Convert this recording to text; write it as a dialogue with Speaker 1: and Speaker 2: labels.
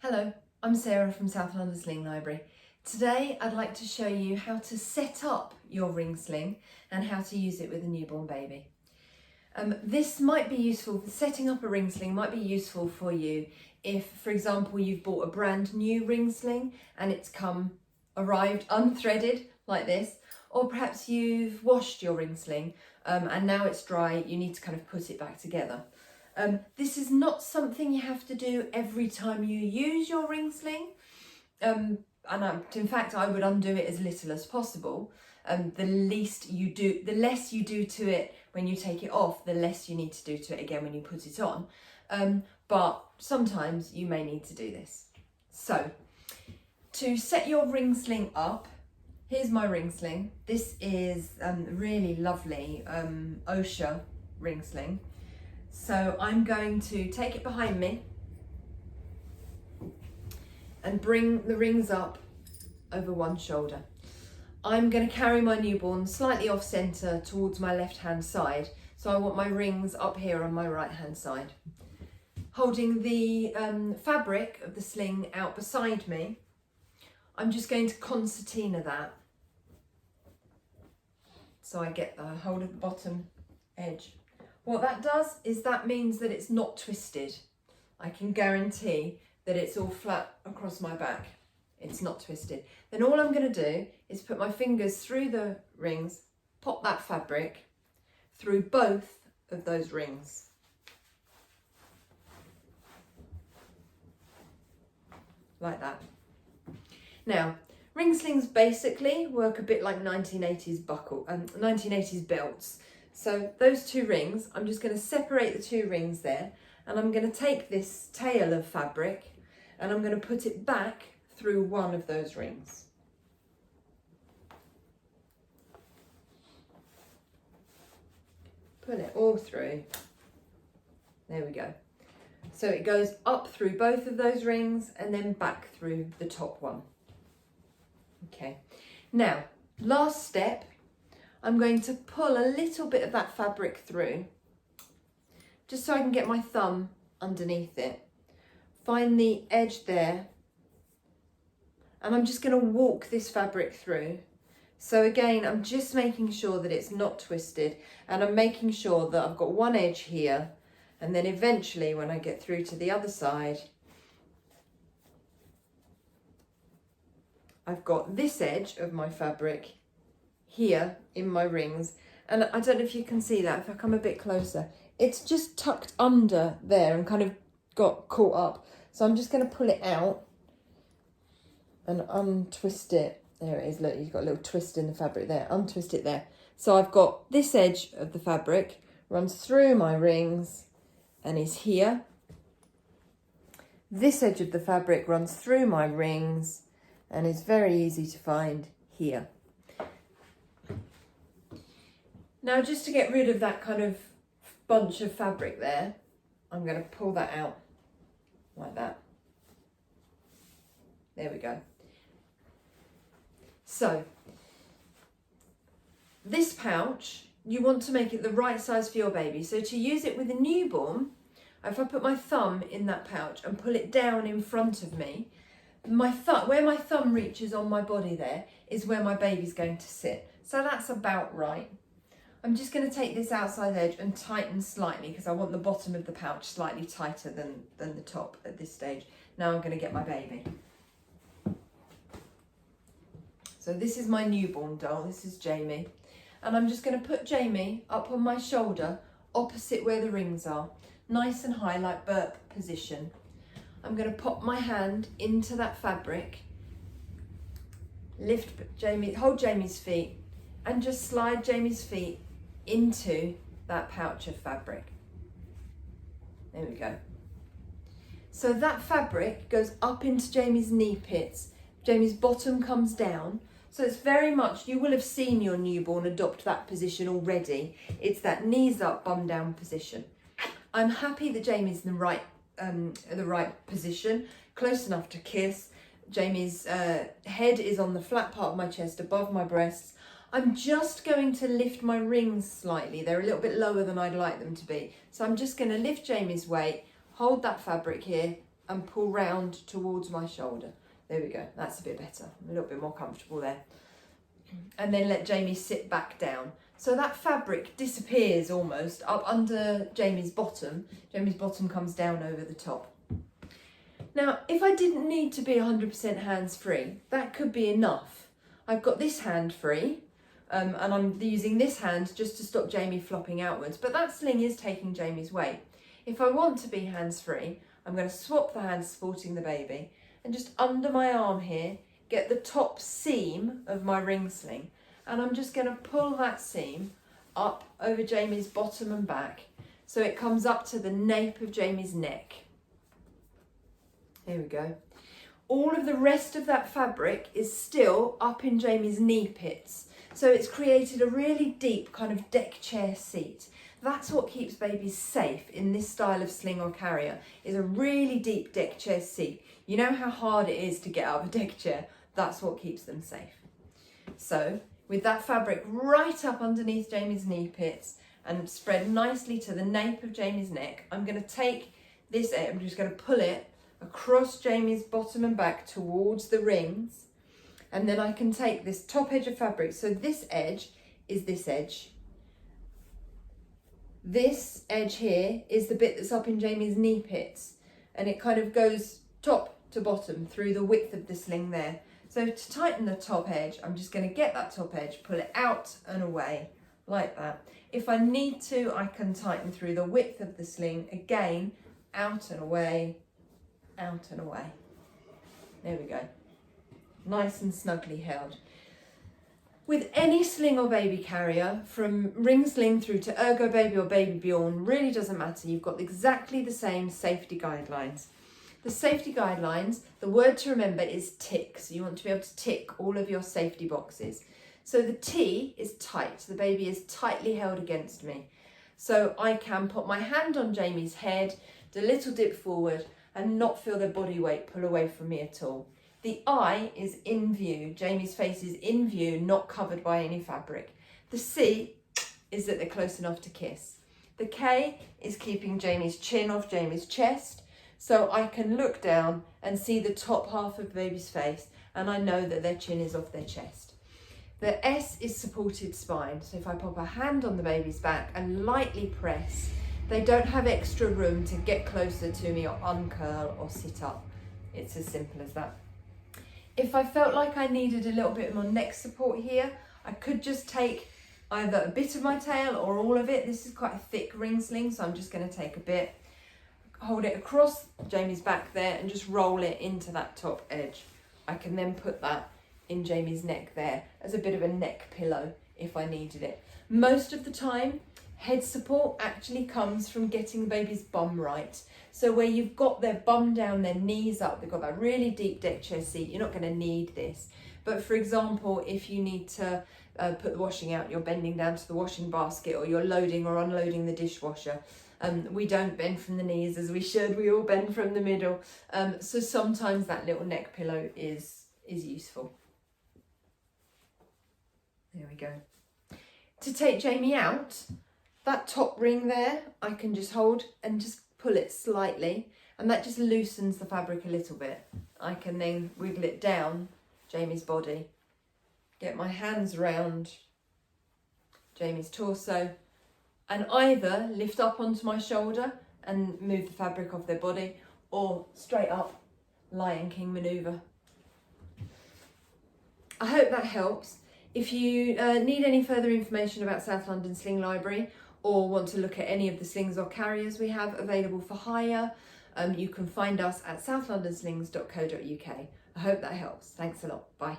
Speaker 1: Hello, I'm Sarah from South London Sling Library. Today I'd like to show you how to set up your ring sling and how to use it with a newborn baby. This might be useful, setting up a ring sling might be useful for you if, for example, you've bought a brand new ring sling and it's arrived unthreaded like this, or perhaps you've washed your ring sling and now it's dry, you need to kind of put it back together. This is not something you have to do every time you use your ring sling. In fact, I would undo it as little as possible. The less you do to it when you take it off, the less you need to do to it again when you put it on. But sometimes you may need to do this. So, to set your ring sling up, here's my ring sling. This is really lovely OSHA ring sling. So I'm going to take it behind me and bring the rings up over one shoulder. I'm going to carry my newborn slightly off centre towards my left hand side. So I want my rings up here on my right hand side. Holding the fabric of the sling out beside me, I'm just going to concertina that. So I get the hold of the bottom edge. What that does is that means that it's not twisted. I can guarantee that it's all flat across my back. It's not twisted. Then all I'm going to do is put my fingers through the rings, pop that fabric through both of those rings. Like that. Now, ring slings basically work a bit like 1980s belts. So those two rings, I'm just going to separate the two rings there, and I'm going to take this tail of fabric and I'm going to put it back through one of those rings. Pull it all through. There we go. So it goes up through both of those rings and then back through the top one. Okay. Now, last step. I'm going to pull a little bit of that fabric through, just so I can get my thumb underneath it. Find the edge there, and I'm just going to walk this fabric through. So again, I'm just making sure that it's not twisted, and I'm making sure that I've got one edge here, and then eventually when I get through to the other side, I've got this edge of my fabric here in my rings, and I don't know if you can see that. If I come a bit closer, it's just tucked under there and kind of got caught up. So I'm just going to pull it out and untwist it. There it is. Look, you've got a little twist in the fabric there. Untwist it there. So I've got this edge of the fabric runs through my rings and is here. This edge of the fabric runs through my rings and is very easy to find here. Now, just to get rid of that kind of bunch of fabric there, I'm going to pull that out like that. There we go. So, this pouch, you want to make it the right size for your baby. So to use it with a newborn, if I put my thumb in that pouch and pull it down in front of me, where my thumb reaches on my body there is where my baby's going to sit. So that's about right. I'm just going to take this outside edge and tighten slightly because I want the bottom of the pouch slightly tighter than the top at this stage. Now I'm going to get my baby. So this is my newborn doll, this is Jamie. And I'm just going to put Jamie up on my shoulder opposite where the rings are. Nice and high, like burp position. I'm going to pop my hand into that fabric, hold Jamie's feet and just slide Jamie's feet into that pouch of fabric. There we go. So that fabric goes up into Jamie's knee pits. Jamie's bottom comes down. So it's very much, you will have seen your newborn adopt that position already. It's that knees up, bum down position. I'm happy that Jamie's in the right position, close enough to kiss. Jamie's head is on the flat part of my chest above my breasts. I'm just going to lift my rings slightly. They're a little bit lower than I'd like them to be. So I'm just going to lift Jamie's weight, hold that fabric here, and pull round towards my shoulder. There we go, that's a bit better. I'm a little bit more comfortable there. And then let Jamie sit back down. So that fabric disappears almost up under Jamie's bottom. Jamie's bottom comes down over the top. Now, if I didn't need to be 100% hands-free, that could be enough. I've got this hand free, and I'm using this hand just to stop Jamie flopping outwards, but that sling is taking Jamie's weight. If I want to be hands-free, I'm going to swap the hands supporting the baby, and just under my arm here, get the top seam of my ring sling, and I'm just going to pull that seam up over Jamie's bottom and back so it comes up to the nape of Jamie's neck. Here we go. All of the rest of that fabric is still up in Jamie's knee pits, so it's created a really deep kind of deck chair seat. That's what keeps babies safe in this style of sling or carrier, is a really deep deck chair seat. You know how hard it is to get out of a deck chair? That's what keeps them safe. So with that fabric right up underneath Jamie's knee pits and spread nicely to the nape of Jamie's neck, I'm going to take this edge, I'm just going to pull it across Jamie's bottom and back towards the rings, and then I can take this top edge of fabric. So this edge is this edge. This edge here is the bit that's up in Jamie's knee pits, and it kind of goes top to bottom through the width of the sling there. So to tighten the top edge, I'm just going to get that top edge, pull it out and away like that. If I need to, I can tighten through the width of the sling again, out and away, out and away. There we go. Nice and snugly held. With any sling or baby carrier, from ring sling through to ergo baby or baby Bjorn, really doesn't matter. You've got exactly the same safety guidelines. The safety guidelines, the word to remember is tick. So you want to be able to tick all of your safety boxes. So the T is tight. The baby is tightly held against me. So I can put my hand on Jamie's head, do a little dip forward, and not feel their body weight pull away from me at all. The I is in view. Jamie's face is in view, not covered by any fabric. The C is that they're close enough to kiss. The K is keeping Jamie's chin off Jamie's chest, so I can look down and see the top half of the baby's face, and I know that their chin is off their chest. The S is supported spine, so if I pop a hand on the baby's back and lightly press, they don't have extra room to get closer to me or uncurl or sit up. It's as simple as that. If I felt like I needed a little bit more neck support here, I could just take either a bit of my tail or all of it. This is quite a thick ring sling, so I'm just going to take a bit, hold it across Jamie's back there and just roll it into that top edge. I can then put that in Jamie's neck there as a bit of a neck pillow if I needed it. Most of the time, head support actually comes from getting the baby's bum right. So where you've got their bum down, their knees up, they've got that really deep deck chair seat, you're not going to need this. But for example, if you need to put the washing out, you're bending down to the washing basket, or you're loading or unloading the dishwasher, we don't bend from the knees as we should, we all bend from the middle. So sometimes that little neck pillow is useful. There we go. To take Jamie out, that top ring there, I can just hold and just pull it slightly, and that just loosens the fabric a little bit. I can then wiggle it down Jamie's body, get my hands around Jamie's torso, and either lift up onto my shoulder and move the fabric off their body, or straight up Lion King maneuver. I hope that helps. If you need any further information about South London Sling Library, or want to look at any of the slings or carriers we have available for hire, you can find us at southlondonslings.co.uk. I hope that helps. Thanks a lot. Bye.